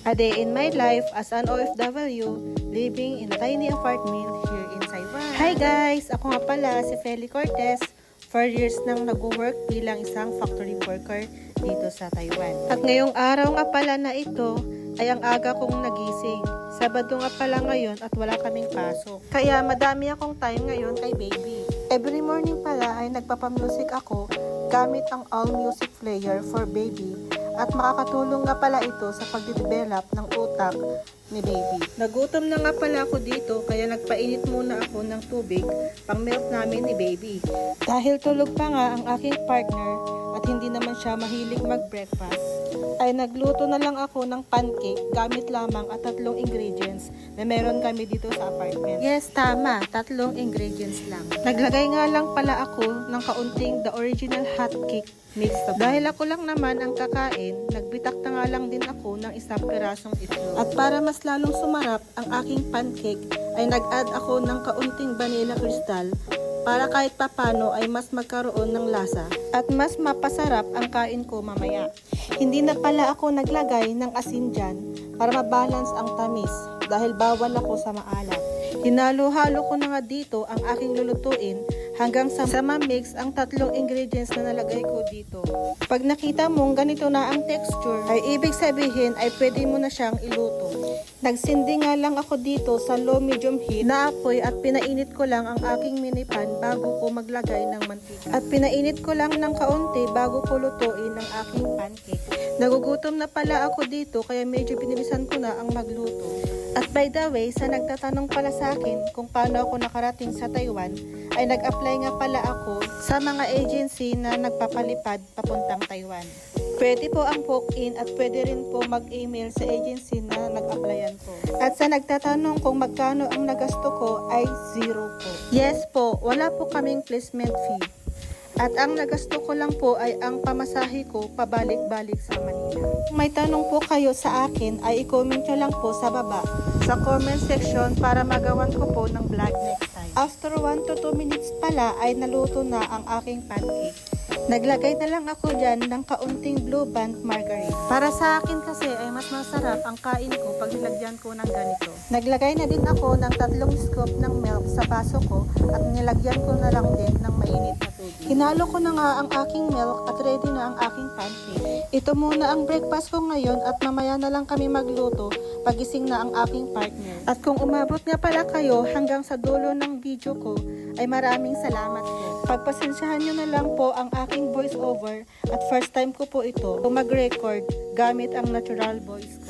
A day in my life as an OFW living in a tiny apartment here in Taiwan. Hi guys! Ako nga pala si Feli Cortez. 4 years nang nag-work bilang isang factory worker dito sa Taiwan. At ngayong araw nga pala na ito ay ang aga kong nagising. Sabado nga pala ngayon at wala kaming pasok. Kaya madami akong time ngayon kay baby. Every morning pala ay nagpapamusic ako gamit ang All Music Player for baby. At makakatulong nga pala ito sa pagde-develop ng utak ni baby. Nagutom na nga pala ako dito kaya nagpainit muna ako ng tubig pang milk namin ni baby. Dahil tulog pa nga ang aking partner at hindi naman siya mahilig mag-breakfast, ay nagluto na lang ako ng pancake gamit lamang at 3 ingredients na meron kami dito sa apartment. Yes, tama, 3 ingredients lang. Naglagay nga lang pala ako ng kaunting the original hot cake mix. Dahil ako lang naman ang kakain, nagbitak na nga lang din ako ng 1 pirasong itlog. At para mas lalong sumarap ang aking pancake, ay nag-add ako ng kaunting vanilla crystal para kahit papano ay mas magkaroon ng lasa at mas mapasarap ang kain ko mamaya. Hindi na pala ako naglagay ng asin dyan para mabalance ang tamis dahil bawal ako sa maalat. Hinalo-halo ko na nga dito ang aking lulutuin hanggang sa ma-mix ang 3 ingredients na nalagay ko dito. Pag nakita mong ganito na ang texture, ay ibig sabihin ay pwede mo na siyang iluto. Nagsindi nga lang ako dito sa low medium heat na apoy at pinainit ko lang ang aking mini pan bago ko maglagay ng mantika. At pinainit ko lang ng kaunti bago ko lutuin ang aking pancake. Nagugutom na pala ako dito kaya medyo binilisan ko na ang magluto. At by the way, sa nagtatanong pala sa akin kung paano ako nakarating sa Taiwan, ay nag-apply nga pala ako sa mga agency na nagpapalipad papuntang Taiwan. Pwede po ang walk-in at pwede rin po mag-email sa agency na nag-applyan ko. At sa nagtatanong kung magkano ang nagasto ko ay 0 po. Yes po, wala po kaming placement fee. At ang nagasto ko lang po ay ang pamasahe ko pabalik-balik sa Manila. Kung may tanong po kayo sa akin ay i-comment nyo lang po sa baba sa comment section para magawan ko po ng vlog next time. After 1 to 2 minutes pala ay naluto na ang aking pancake. Naglagay na lang ako dyan ng kaunting Blue Band margarine. Para sa akin kasi ay mas masarap ang kain ko pag nilagyan ko ng ganito. Naglagay na din ako ng 3 scoop ng milk sa baso ko at nilagyan ko na lang din ng mainit na tubig. Hinalo ko na nga ang aking milk at ready na ang aking pancake. Ito muna ang breakfast ko ngayon at mamaya na lang kami magluto pagising na ang aking partner. At kung umabot nga pala kayo hanggang sa dulo ng video ko, ay maraming salamat po. Pagpasensyahan nyo na lang po ang aking voice over at first time ko po ito mag-record gamit ang natural voice.